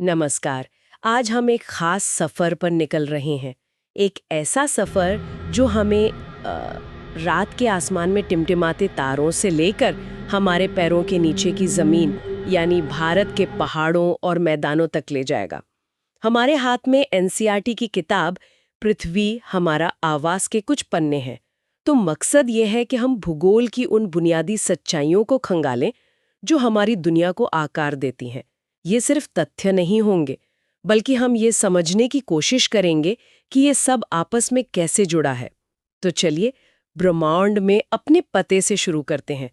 नमस्कार। आज हम एक खास सफर पर निकल रहे हैं। एक ऐसा सफर जो हमें रात के आसमान में टिमटिमाते तारों से लेकर हमारे पैरों के नीचे की जमीन यानी भारत के पहाड़ों और मैदानों तक ले जाएगा। हमारे हाथ में एनसीईआरटी की किताब पृथ्वी हमारा आवास के कुछ पन्ने हैं। तो मकसद ये है कि हम भूगोल की उन बुनियादी सच्चाइयों को खंगालें जो हमारी दुनिया को आकार देती हैं। ये सिर्फ तथ्य नहीं होंगे, बल्कि हम ये समझने की कोशिश करेंगे कि ये सब आपस में कैसे जुड़ा है। तो चलिए ब्रह्मांड में अपने पते से शुरू करते हैं।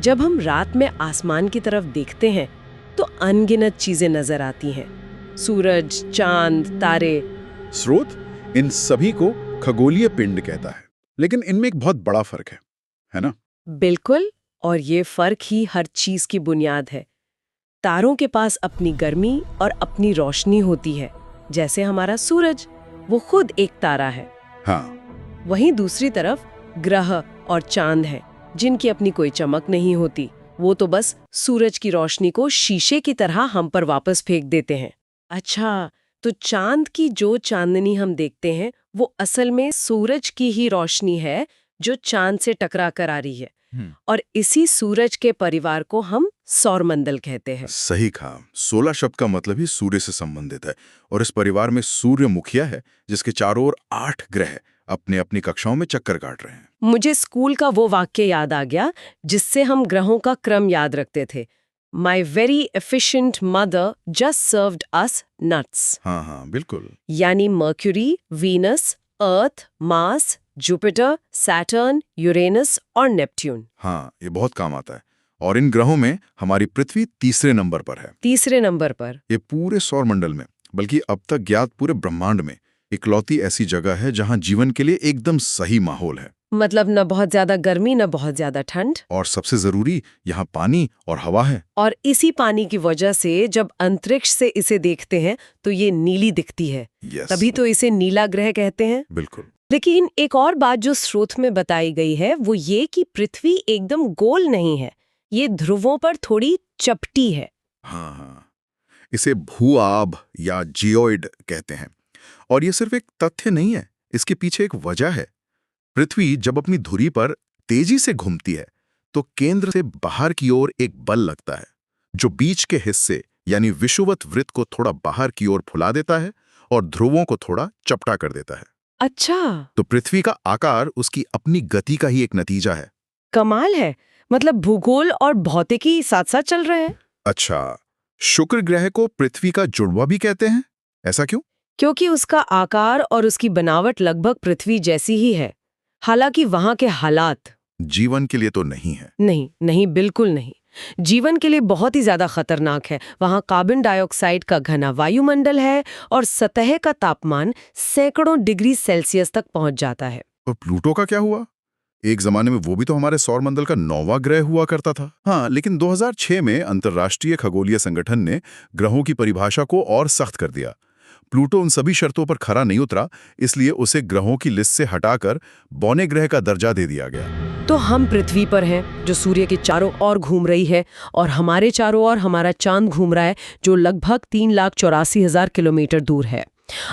जब हम रात में आसमान की तरफ देखते हैं तो अनगिनत चीजें नजर आती हैं। सूरज, चांद, तारे। स्रोत इन सभी को खगोलीय पिंड कहता है, लेकिन इनमें एक बहुत बड़ा फर्क है ना? बिल्कुल, और ये फर्क ही हर चीज की बुनियाद है। तारों के पास अपनी गर्मी और अपनी रोशनी होती है, जैसे हमारा सूरज, वो खुद एक तारा है। हाँ। वहीं दूसरी तरफ ग्रह और चांद हैं, जिनकी अपनी कोई चमक नहीं होती। वो तो बस सूरज की रोशनी को शीशे की तरह हम पर वापस फेंक देते हैं। अच्छा, तो चांद की जो चांदनी हम देखते हैं वो असल में सूरज की ही रोशनी है जो चांद से टकरा कर आ रही है। और इसी सूरज के परिवार को हम सौरमंडल कहते हैं। सही कहा। 16 शब्द का मतलब ही सूर्य से संबंधित है, और इस परिवार में सूर्य मुखिया है, जिसके चारों ओर 8 ग्रह अपने अपनी कक्षाओं में चक्कर काट रहे हैं। मुझे स्कूल का वो वाक्य याद आ गया जिससे हम ग्रहों का क्रम याद रखते थे। My very efficient mother just served us nuts. हाँ, बिल्कुल। यानी मर्क्यूरी, वीनस, अर्थ, मार्स, जुपिटर, सैटर्न, यूरेनस और नेपट्यून। हाँ, ये बहुत काम आता है। और इन ग्रहों में हमारी पृथ्वी तीसरे नंबर पर है। तीसरे नंबर पर? ये पूरे सौरमंडल में, बल्कि अब तक ज्ञात पूरे ब्रह्मांड में इकलौती ऐसी जगह है जहां जीवन के लिए एकदम सही माहौल है। मतलब न बहुत ज्यादा गर्मी न बहुत ज्यादा ठंड। और सबसे जरूरी, यहाँ पानी और हवा है। और इसी पानी की वजह से जब अंतरिक्ष से इसे देखते हैं तो ये नीली दिखती है। तभी तो इसे नीला ग्रह कहते हैं। बिल्कुल। लेकिन एक और बात जो स्रोत में बताई गई है वो ये कि पृथ्वी एकदम गोल नहीं है, ये ध्रुवों पर थोड़ी चपटी है। हाँ, इसे भू-आभ या जियोइड कहते हैं। और ये सिर्फ एक तथ्य नहीं है, इसके पीछे एक वजह है। पृथ्वी जब अपनी धुरी पर तेजी से घूमती है तो केंद्र से बाहर की ओर एक बल लगता है, जो बीच के हिस्से यानी विषुवत वृत्त को थोड़ा बाहर की ओर फुला देता है और ध्रुवों को थोड़ा चपटा कर देता है। अच्छा, तो पृथ्वी का आकार उसकी अपनी गति का ही एक नतीजा है। कमाल है। मतलब भूगोल और भौतिकी साथ साथ चल रहे हैं। अच्छा, शुक्र ग्रह को पृथ्वी का जुड़वा भी कहते हैं, ऐसा क्यों? क्योंकि उसका आकार और उसकी बनावट लगभग पृथ्वी जैसी ही है। हालांकि वहां के हालात जीवन के लिए तो नहीं है। नहीं, बिल्कुल नहीं। जीवन के लिए बहुत ही ज्यादा खतरनाक है। वहां कार्बन डाइऑक्साइड का घना वायुमंडल है और सतह का तापमान सैकड़ों डिग्री सेल्सियस तक पहुंच जाता है। और प्लूटो का क्या हुआ? एक जमाने में वो भी तो हमारे सौरमंडल का 9वां ग्रह हुआ करता था। हाँ, लेकिन 2006 में अंतर्राष्ट्रीय खगोलीय संगठन ने ग्रहों की परिभाषा को और सख्त कर दिया। प्लूटो उन सभी शर्तों पर खरा नहीं उतरा, इसलिए उसे ग्रहों की लिस्ट से हटाकर बौने ग्रह का दर्जा दे दिया गया। तो हम पृथ्वी पर हैं, जो सूर्य के चारों ओर घूम रही है, और हमारे चारों ओर हमारा चांद घूम रहा है, जो लगभग 3,84,000 किलोमीटर दूर है।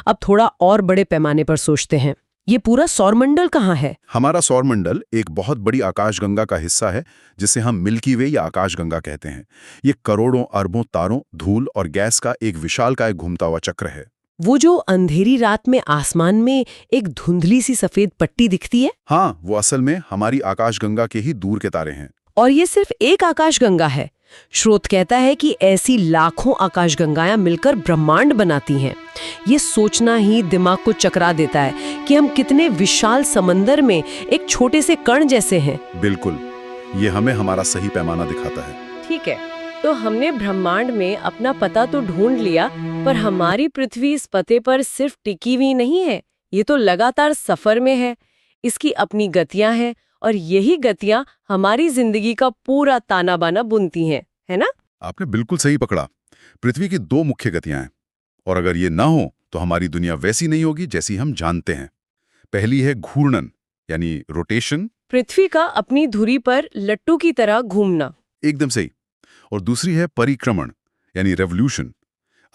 अब थोड़ा और बड़े पैमाने पर सोचते हैं, ये पूरा सौरमंडल कहाँ है? हमारा सौरमंडल एक बहुत बड़ी आकाशगंगा का हिस्सा है, जिसे हम मिल्की वे या आकाशगंगा कहते हैं। ये करोड़ों अरबों तारों, धूल और गैस का एक विशालकाय घूमता हुआ चक्र है। वो जो अंधेरी रात में आसमान में एक धुंधली सी सफेद पट्टी दिखती है? हाँ, वो असल में हमारी आकाशगंगा के ही दूर के तारे हैं। और ये सिर्फ एक आकाशगंगा है। स्रोत कहता है कि ऐसी लाखों आकाशगंगाएं मिलकर ब्रह्मांड बनाती हैं। ये सोचना ही दिमाग को चकरा देता है कि हम कितने विशाल समंदर में एक छोटे से कण जैसे हैं। बिल्कुल, ये हमें हमारा सही पैमाना दिखाता है। ठीक है, तो हमने ब्रह्मांड में अपना पता तो ढूंढ लिया, पर हमारी पृथ्वी इस पते पर सिर्फ टिकी हुई नहीं है, ये तो लगातार सफर में है। इसकी अपनी गतियां हैं, और यही गतियां हमारी जिंदगी का पूरा ताना बाना बुनती हैं, है ना? आपने बिल्कुल सही पकड़ा। पृथ्वी की 2 मुख्य गतियां हैं, और अगर ये ना हो तो हमारी दुनिया वैसी नहीं होगी जैसी हम जानते हैं। पहली है घूर्णन, यानी रोटेशन। पृथ्वी का अपनी धुरी पर लट्टू की तरह घूमना। एकदम सही। और दूसरी है परिक्रमण, यानी रेवोल्यूशन।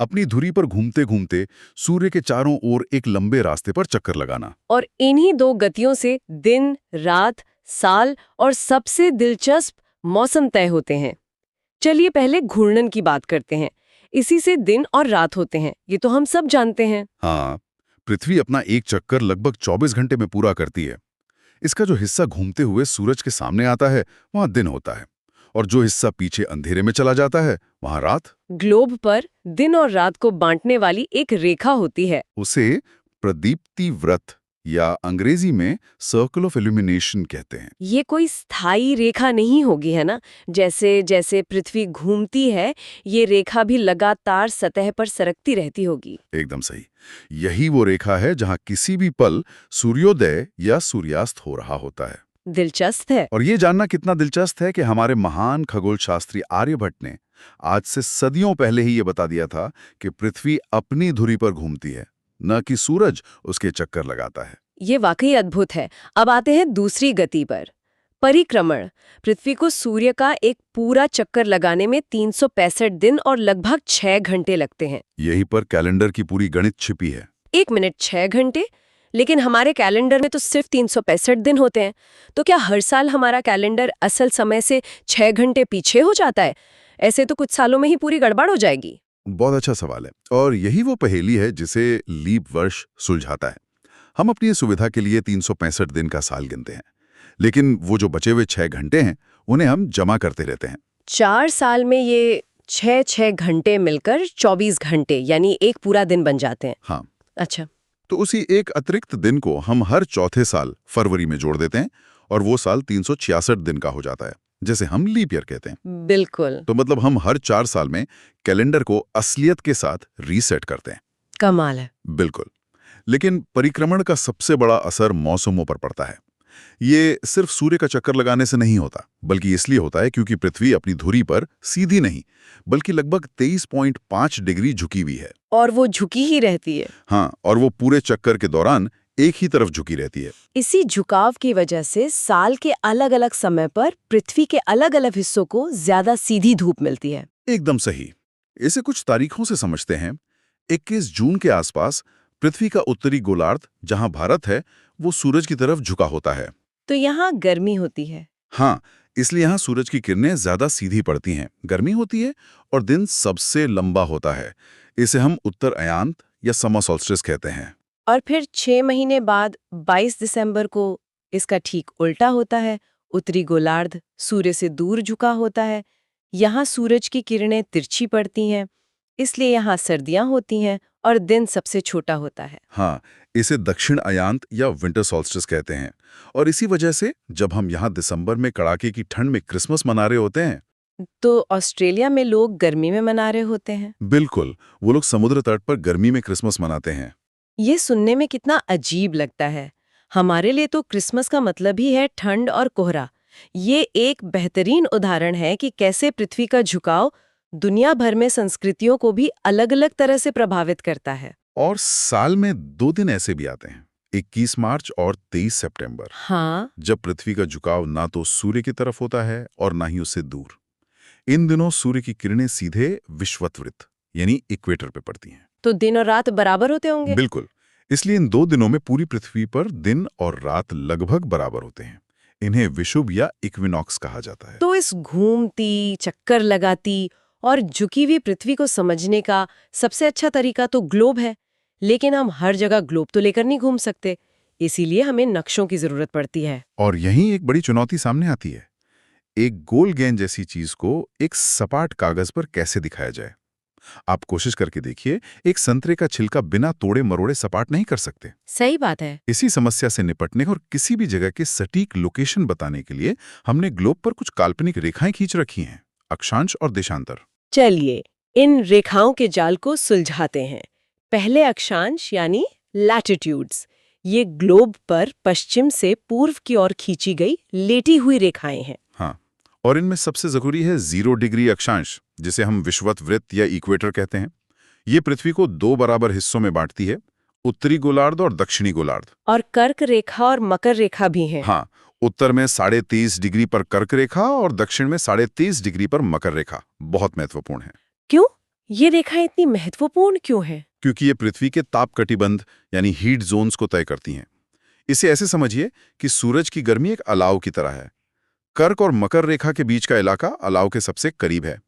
अपनी धुरी पर घूमते घूमते सूर्य के चारों ओर एक लंबे रास्ते पर चक्कर लगाना। और इन्हीं दो गतियों से दिन, रात, साल और सबसे दिलचस्प मौसम तय होते हैं। चलिए पहले घूर्णन की बात करते हैं। इसी से दिन और रात होते हैं, ये तो हम सब जानते हैं। हाँ, पृथ्वी अपना एक चक्कर लगभग 24 घंटे में पूरा करती है। इसका जो हिस्सा घूमते हुए सूरज के सामने आता है वहां दिन होता है, और जो हिस्सा पीछे अंधेरे में चला जाता है वहां रात। ग्लोब पर दिन और रात को बांटने वाली एक रेखा होती है। उसे प्रदीप्ति व्रत या अंग्रेजी में सर्कल ऑफ इल्यूमिनेशन कहते हैं। ये कोई स्थायी रेखा नहीं होगी, है ना? जैसे जैसे पृथ्वी घूमती है, ये रेखा भी लगातार सतह पर सरकती रहती होगी। एकदम सही। यही वो रेखा है जहां किसी भी पल सूर्योदय या सूर्यास्त हो रहा होता है। दिलचस्प है। और ये जानना कितना दिलचस्प है कि हमारे महान खगोल शास्त्री आर्यभट्ट ने आज से सदियों पहले ही ये बता दिया था कि पृथ्वी अपनी धुरी पर घूमती है, न कि सूरज उसके चक्कर लगाता है। ये वाकई अद्भुत है। अब आते हैं दूसरी गति पर, परिक्रमण। पृथ्वी को सूर्य का एक पूरा चक्कर लगाने में 365 दिन और लगभग 6 घंटे लगते हैं। यही पर कैलेंडर की पूरी गणित छिपी है। 1 मिनट 6 घंटे, लेकिन हमारे कैलेंडर में तो सिर्फ 365 दिन होते हैं। तो क्या हर साल हमारा कैलेंडर असल समय से 6 घंटे पीछे हो जाता है? ऐसे तो कुछ सालों में ही पूरी गड़बड़ हो जाएगी। बहुत अच्छा सवाल है, और यही वो पहेली है जिसे लीप वर्ष सुलझाता है। हम अपनी सुविधा के लिए 365 दिन का साल गिनते हैं, लेकिन वो जो बचे हुए 6 घंटे हैं उन्हें हम जमा करते रहते हैं। 4 साल में ये 6 घंटे मिलकर 24 घंटे यानी एक पूरा दिन बन जाते हैं। हाँ, अच्छा। तो उसी एक अतिरिक्त दिन को हम हर चौथे साल फरवरी में जोड़ देते हैं, और वो साल 366 दिन का हो जाता है, जैसे हम लीप ईयर कहते हैं। बिल्कुल। तो मतलब हम हर 4 साल में कैलेंडर को असलियत के साथ रीसेट करते हैं। कमाल है। बिल्कुल। लेकिन परिक्रमण का सबसे बड़ा असर मौसमों पर पड़ता है। ये सिर्फ सूर्य का चक्कर लगाने से नहीं होता, बल्कि इसलिए होता है क्योंकि पृथ्वी अपनी धुरी पर सीधी नहीं, बल्कि लगभग 23.5 डिग्री झुकी हुई है। और वो झुकी ही रहती है। हाँ, और वो पूरे चक्कर के दौरान एक ही तरफ झुकी रहती है। इसी झुकाव की वजह से साल के अलग-अलग समय पर पृथ्वी के अलग-अलग हिस्सों को ज्यादा सीधी धूप मिलती है। एकदम सही। इसे कुछ तारीखों से समझते हैं। 21 जून के आसपास पृथ्वी का उत्तरी गोलार्ध, जहां भारत है, वो सूरज की तरफ झुका होता है। तो यहाँ गर्मी होती है। हाँ, इसलिए यहाँ सूरज की किरणें ज्यादा सीधी पड़ती हैं, गर्मी होती है, और दिन सबसे लंबा होता है। इसे हम उत्तर अयांत या समर सोल्स्टिस कहते हैं। और फिर 6 महीने बाद 22 दिसंबर को इसका ठीक उल्टा होता है। उत्तरी गोलार्ध सूर्य से दूर झुका होता है। यहाँ सूरज की किरणें तिरछी पड़ती हैं, इसलिए यहाँ सर्दियाँ होती हैं और दिन सबसे छोटा होता है। हाँ, इसे दक्षिण अयांत या विंटर सोल्स्टिस कहते हैं। और इसी वजह से जब हम यहाँ दिसंबर में कड़ाके की ठंड में क्रिसमस मना रहे होते हैं, तो ऑस्ट्रेलिया में लोग गर्मी में मना रहे होते हैं। बिल्कुल, वो लोग समुद्र तट पर गर्मी में क्रिसमस मनाते हैं। ये सुनने में कितना अजीब लगता है। हमारे लिए तो क्रिसमस का मतलब ही है ठंड और कोहरा। ये एक बेहतरीन उदाहरण है कि कैसे पृथ्वी का झुकाव दुनिया भर में संस्कृतियों को भी अलग-अलग तरह से प्रभावित करता है। और साल में 2 दिन ऐसे भी आते हैं, 21 मार्च और 23 सितंबर, हाँ, जब पृथ्वी का झुकाव ना तो सूर्य की तरफ होता है और ना ही उससे दूर। इन दिनों सूर्य की किरणें सीधे विषुवत यानी इक्वेटर पे पड़ती हैं। तो दिन और रात बराबर होते होंगे। बिल्कुल। इसलिए इन 2 दिनों में पूरी पृथ्वी पर दिन और रात लगभग बराबर होते हैं। इन्हें विषुव या इक्विनॉक्स कहा जाता है। तो इस घूमती, चक्कर लगाती और झुकी हुई पृथ्वी को समझने का सबसे अच्छा तरीका तो ग्लोब है। लेकिन हम हर जगह ग्लोब तो लेकर नहीं घूम सकते, इसीलिए हमें नक्शों की जरूरत पड़ती है। और यहीं एक बड़ी चुनौती सामने आती है। एक गोल गेंद जैसी चीज को एक सपाट कागज पर कैसे दिखाया जाए? आप कोशिश करके देखिए, एक संतरे का छिलका बिना तोड़े मरोड़े सपाट नहीं कर सकते। सही बात है। इसी समस्या से निपटने और किसी भी जगह की सटीक लोकेशन बताने के लिए हमने ग्लोब पर कुछ काल्पनिक रेखाएं खींच रखी हैं, अक्षांश और देशांतर। चलिए इन रेखाओं के जाल को सुलझाते हैं। पहले अक्षांश यानी लैटिट्यूड्स, ये ग्लोब पर पश्चिम से पूर्व की ओर खींची गई लेटी हुई रेखाएं हैं। हाँ, और इनमें सबसे जरूरी है 0 डिग्री अक्षांश, जिसे हम विषुवत वृत्त या इक्वेटर कहते हैं। ये पृथ्वी को 2 बराबर हिस्सों में बांटती है, उत्तरी गोलार्ध और दक्षिणी गोलार्ध। और कर्क रेखा और मकर रेखा भी हैं। हाँ, उत्तर में 23.5 डिग्री पर कर्क रेखा और दक्षिण में 23.5 डिग्री पर मकर रेखा बहुत महत्वपूर्ण है। क्यों? ये रेखाएं इतनी महत्वपूर्ण क्यों है? क्योंकि ये पृथ्वी के ताप कटिबंध यानी हीट जोन्स को तय करती हैं। इसे ऐसे समझिए कि सूरज की गर्मी एक अलाव की तरह है। कर्क और मकर रेखा के बीच का इलाका अलाव के सबसे करीब है।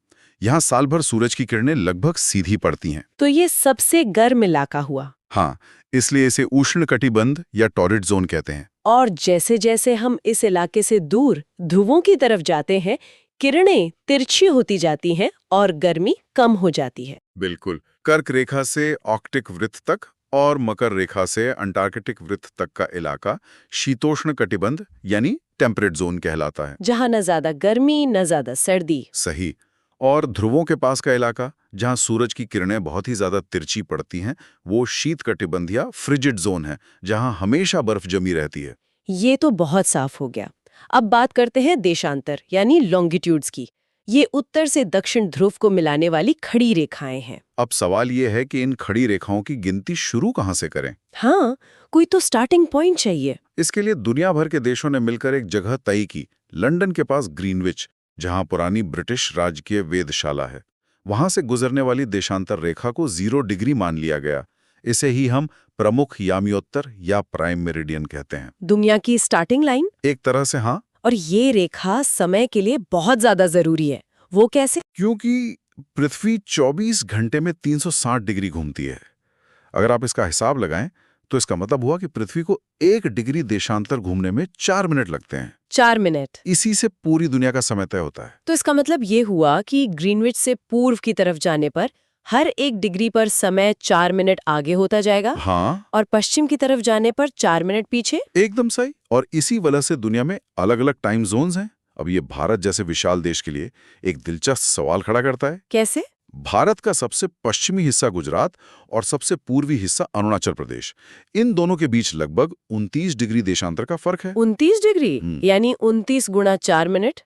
यहाँ साल भर सूरज की किरणें लगभग सीधी पड़ती हैं। तो ये सबसे गर्म इलाका हुआ। हाँ, इसलिए इसे उष्ण कटिबंध या टॉरिड जोन कहते हैं। और जैसे जैसे हम इस इलाके से दूर ध्रुवों की तरफ जाते हैं, किरणें तिरछी होती जाती हैं और गर्मी कम हो जाती है। बिल्कुल। कर्क रेखा से आर्कटिक वृत्त तक और मकर रेखा से अंटार्कटिक वृत्त तक का इलाका शीतोष्ण कटिबंध यानी टेम्परेट जोन कहलाता है। जहाँ न ज्यादा गर्मी न ज्यादा सर्दी। सही। और ध्रुवों के पास का इलाका जहां सूरज की किरणें बहुत ही ज्यादा तिरछी पड़ती हैं, वो शीत कटिबंध या फ्रिजिड जोन है, जहां हमेशा बर्फ जमी रहती है। ये तो बहुत साफ हो गया। अब बात करते हैं देशांतर यानी लॉन्गिट्यूड्स की। ये उत्तर से दक्षिण ध्रुव को मिलाने वाली खड़ी रेखाएं हैं। अब सवाल ये है कि इन खड़ी रेखाओं की गिनती शुरू कहां से करें? हाँ, कोई तो स्टार्टिंग पॉइंट चाहिए। इसके लिए दुनिया भर के देशों ने मिलकर एक जगह तय की, लंदन के पास ग्रीनविच, जहां पुरानी ब्रिटिश राजकीय वेधशाला है। वहां से गुजरने वाली देशांतर रेखा को 0 डिग्री मान लिया गया। इसे ही हम प्रमुख यामियोत्तर या प्राइम मेरिडियन कहते हैं। दुनिया की स्टार्टिंग लाइन। एक तरह से हाँ, और ये रेखा समय के लिए बहुत ज्यादा जरूरी है। वो कैसे? क्योंकि पृथ्वी 24 घंटे में 360 डिग्री घूमती है। अगर आप इसका हिसाब लगाएं तो इसका मतलब हुआ कि पृथ्वी को 1 डिग्री देशांतर घूमने में 4 मिनट लगते हैं। 4 मिनट। इसी से पूरी दुनिया का समय तय होता है। तो इसका मतलब ये हुआ कि ग्रीनविच से पूर्व की तरफ जाने पर हर 1 डिग्री पर समय 4 मिनट आगे होता जाएगा। हाँ, और पश्चिम की तरफ जाने पर 4 मिनट पीछे। एकदम सही। और इसी वजह से दुनिया में अलग अलग टाइम जोन्स हैं। अब ये भारत जैसे विशाल देश के लिए एक दिलचस्प सवाल खड़ा करता है। कैसे? भारत का सबसे पश्चिमी हिस्सा गुजरात और सबसे पूर्वी हिस्सा अरुणाचल प्रदेश, इन दोनों के बीच लगभग 29 डिग्री देशांतर का फर्क है। 29 डिग्री यानी 29 गुणा 4 मिनट।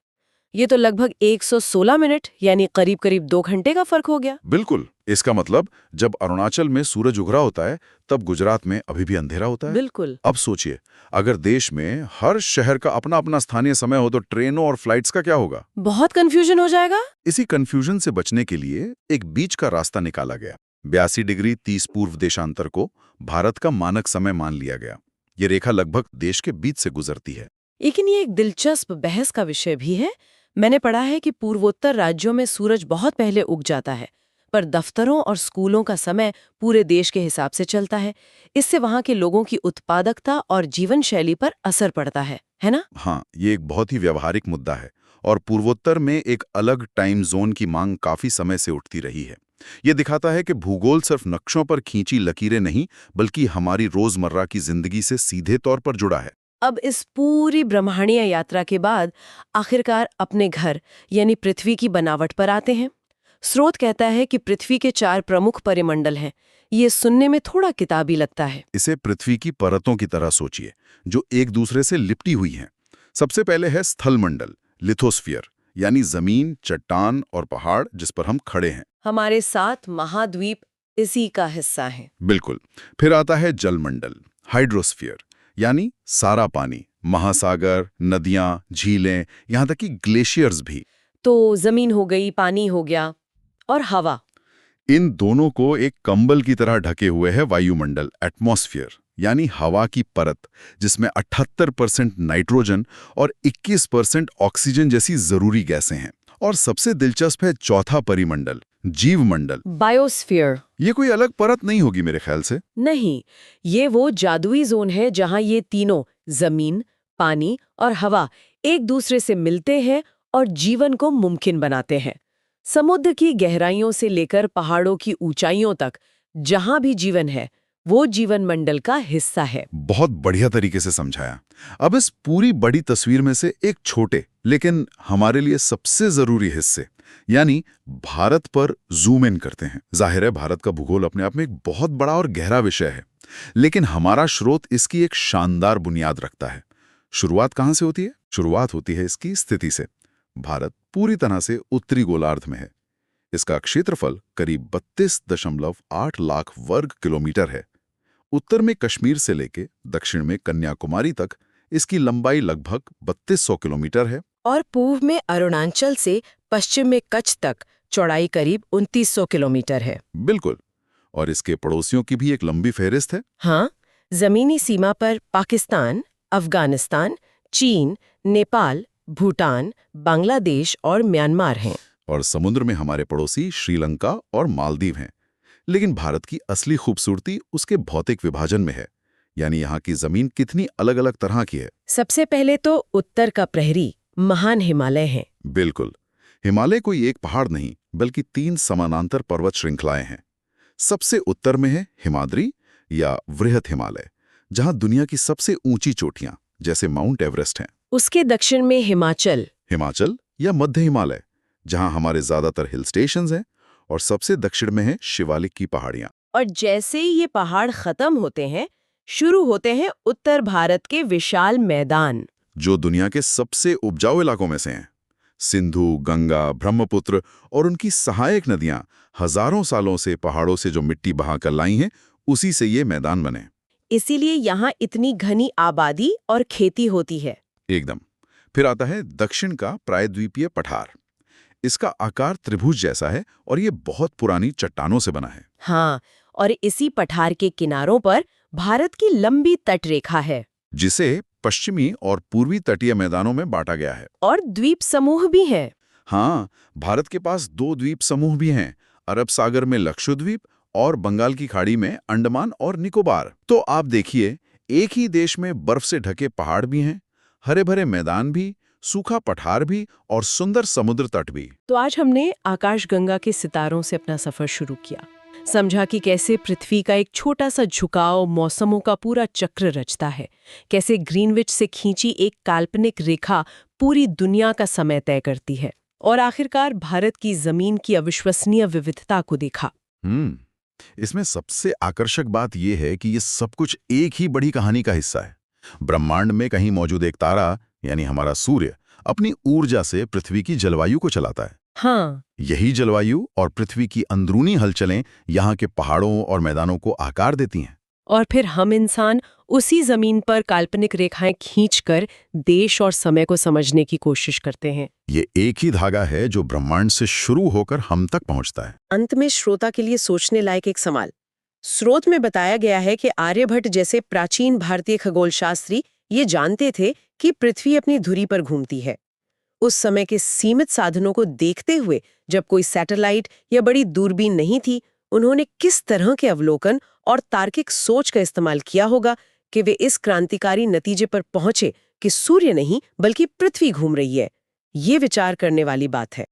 ये तो लगभग 116 मिनट यानी करीब करीब 2 घंटे का फर्क हो गया। बिल्कुल। इसका मतलब जब अरुणाचल में सूरज उग रहा होता है तब गुजरात में अभी भी अंधेरा होता है। बिल्कुल। अब सोचिए, अगर देश में हर शहर का अपना अपना स्थानीय समय हो तो ट्रेनों और फ्लाइट्स का क्या होगा? बहुत कंफ्यूजन हो जाएगा। इसी कंफ्यूजन से बचने के लिए एक बीच का रास्ता निकाला गया। 82 डिग्री 30 पूर्व देशांतर को भारत का मानक समय मान लिया गया। ये रेखा लगभग देश के बीच से गुजरती है। लेकिन ये एक दिलचस्प बहस का विषय भी है। मैंने पढ़ा है कि पूर्वोत्तर राज्यों में सूरज बहुत पहले उग जाता है, पर दफ्तरों और स्कूलों का समय पूरे देश के हिसाब से चलता है। इससे वहाँ के लोगों की उत्पादकता और जीवन शैली पर असर पड़ता है ना? हाँ, ये एक बहुत ही व्यावहारिक मुद्दा है और पूर्वोत्तर में एक अलग टाइम जोन की मांग काफी समय से उठती रही है। ये दिखाता है कि भूगोल सिर्फ नक्शों पर खींची लकीरें नहीं, बल्कि हमारी रोजमर्रा की जिंदगी से सीधे तौर पर जुड़ा है। अब इस पूरी ब्रह्मांडीय यात्रा के बाद आखिरकार अपने घर यानी पृथ्वी की बनावट पर आते हैं। स्रोत कहता है कि पृथ्वी के 4 प्रमुख परिमंडल हैं। ये सुनने में थोड़ा किताबी लगता है। इसे पृथ्वी की परतों की तरह सोचिए, जो एक दूसरे से लिपटी हुई हैं। सबसे पहले है स्थल मंडल, लिथोस्फीयर, यानी जमीन, चट्टान और पहाड़ जिस पर हम खड़े हैं। हमारे 7 महाद्वीप इसी का हिस्सा हैं। बिल्कुल। फिर आता है जल मंडल, हाइड्रोस्फीयर, यानी सारा पानी, महासागर, नदियां, झीलें, यहाँ तक कि ग्लेशियर्स भी। तो जमीन हो गई, पानी हो गया, और हवा। इन दोनों को एक कंबल की तरह ढके हुए है वायुमंडल, एटमॉस्फेयर, यानी हवा की परत, जिसमें 78% नाइट्रोजन और 21% ऑक्सीजन जैसी जरूरी गैसें हैं। और सबसे दिलचस्प है चौथा परिमंडल, जीवमंडल, बायोस्फीयर। ये कोई अलग परत नहीं होगी मेरे ख्याल से। नहीं, ये वो जादुई जोन है जहां ये तीनों, जमीन, पानी और हवा, एक दूसरे से मिलते हैं और जीवन को मुमकिन बनाते हैं। समुद्र की गहराइयों से लेकर पहाड़ों की ऊंचाइयों तक जहां भी जीवन है, वो जीवन मंडल का हिस्सा है। बहुत बढ़िया तरीके से समझाया। अब इस पूरी बड़ी तस्वीर में से एक छोटे लेकिन हमारे लिए सबसे जरूरी हिस्से यानी भारत पर जूम इन करते हैं। जाहिर है भारत का भूगोल अपने आप में एक बहुत बड़ा और गहरा विषय है, लेकिन हमारा स्रोत इसकी एक शानदार बुनियाद रखता है। शुरुआत कहां से होती है? शुरुआत होती है इसकी स्थिति से। भारत पूरी तरह से उत्तरी गोलार्ध में है। इसका क्षेत्रफल करीब 32.8 लाख वर्ग किलोमीटर है। उत्तर में कश्मीर से लेके दक्षिण में कन्याकुमारी तक इसकी लंबाई लगभग 3200 किलोमीटर है। और पूर्व में अरुणाचल से पश्चिम में कच्छ तक चौड़ाई करीब 2900 किलोमीटर है। बिल्कुल। और इसके पड़ोसियों की भी एक लंबी फहरिस्त है। हाँ, जमीनी सीमा पर पाकिस्तान, अफगानिस्तान, चीन, नेपाल, भूटान, बांग्लादेश और म्यांमार हैं। और समुद्र में हमारे पड़ोसी श्रीलंका और मालदीव हैं। लेकिन भारत की असली खूबसूरती उसके भौतिक विभाजन में है, यानी यहाँ की जमीन कितनी अलग अलग तरह की है। सबसे पहले तो उत्तर का प्रहरी महान हिमालय है। बिल्कुल। हिमालय कोई एक पहाड़ नहीं, बल्कि 3 समानांतर पर्वत श्रृंखलाएं हैं। सबसे उत्तर में है हिमाद्री या वृहत हिमालय, जहां दुनिया की सबसे ऊंची चोटियां जैसे माउंट एवरेस्ट हैं। उसके दक्षिण में हिमाचल या मध्य हिमालय, जहां हमारे ज्यादातर हिल स्टेशंस हैं। और सबसे दक्षिण में है शिवालिक की पहाड़ियां। और जैसे ही ये पहाड़ खत्म होते हैं, शुरू होते हैं उत्तर भारत के विशाल मैदान, जो दुनिया के सबसे उपजाऊ इलाकों में से हैं। सिंधु, गंगा, ब्रह्मपुत्र और उनकी सहायक नदियां हजारों सालों से पहाड़ों से जो मिट्टी बहाकर लाई हैं, उसी से ये मैदान बने। इसीलिए यहाँ इतनी घनी आबादी और खेती होती है। एकदम। फिर आता है दक्षिण का प्रायद्वीपीय पठार। इसका आकार त्रिभुज जैसा है और ये बहुत पुरानी चट्टानों से बना है। हाँ, और इसी पठार के किनारों पर भारत की लंबी तटरेखा है, जिसे पश्चिमी और पूर्वी तटीय मैदानों में बांटा गया है। और द्वीप समूह भी है। हाँ, भारत के पास 2 द्वीप समूह भी हैं, अरब सागर में लक्षद्वीप और बंगाल की खाड़ी में अंडमान और निकोबार। तो आप देखिए, एक ही देश में बर्फ से ढके पहाड़ भी हैं, हरे भरे मैदान भी, सूखा पठार भी और सुंदर समुद्र तट भी। तो आज हमने आकाशगंगा के सितारों से अपना सफर शुरू किया, समझा कि कैसे पृथ्वी का एक छोटा सा झुकाव मौसमों का पूरा चक्र रचता है, कैसे ग्रीनविच से खींची एक काल्पनिक रेखा पूरी दुनिया का समय तय करती है, और आखिरकार भारत की जमीन की अविश्वसनीय विविधता को देखा। इसमें सबसे आकर्षक बात यह है कि ये सब कुछ एक ही बड़ी कहानी का हिस्सा है। ब्रह्मांड में कहीं मौजूद एक तारा, यानी हमारा सूर्य, अपनी ऊर्जा से पृथ्वी की जलवायु को चलाता है। हाँ, यही जलवायु और पृथ्वी की अंदरूनी हलचलें यहाँ के पहाड़ों और मैदानों को आकार देती हैं। और फिर हम इंसान उसी जमीन पर काल्पनिक रेखाएं खींचकर देश और समय को समझने की कोशिश करते हैं। ये एक ही धागा है जो ब्रह्मांड से शुरू होकर हम तक पहुंचता है। अंत में श्रोता के लिए सोचने लायक एक सवाल। स्रोत में बताया गया है कि आर्यभट्ट जैसे प्राचीन भारतीय खगोलशास्त्री ये जानते थे कि पृथ्वी अपनी धुरी पर घूमती है। उस समय के सीमित साधनों को देखते हुए, जब कोई सैटेलाइट या बड़ी दूरबीन नहीं थी, उन्होंने किस तरह के अवलोकन और तार्किक सोच का इस्तेमाल किया होगा कि वे इस क्रांतिकारी नतीजे पर पहुंचे कि सूर्य नहीं बल्कि पृथ्वी घूम रही है। ये विचार करने वाली बात है।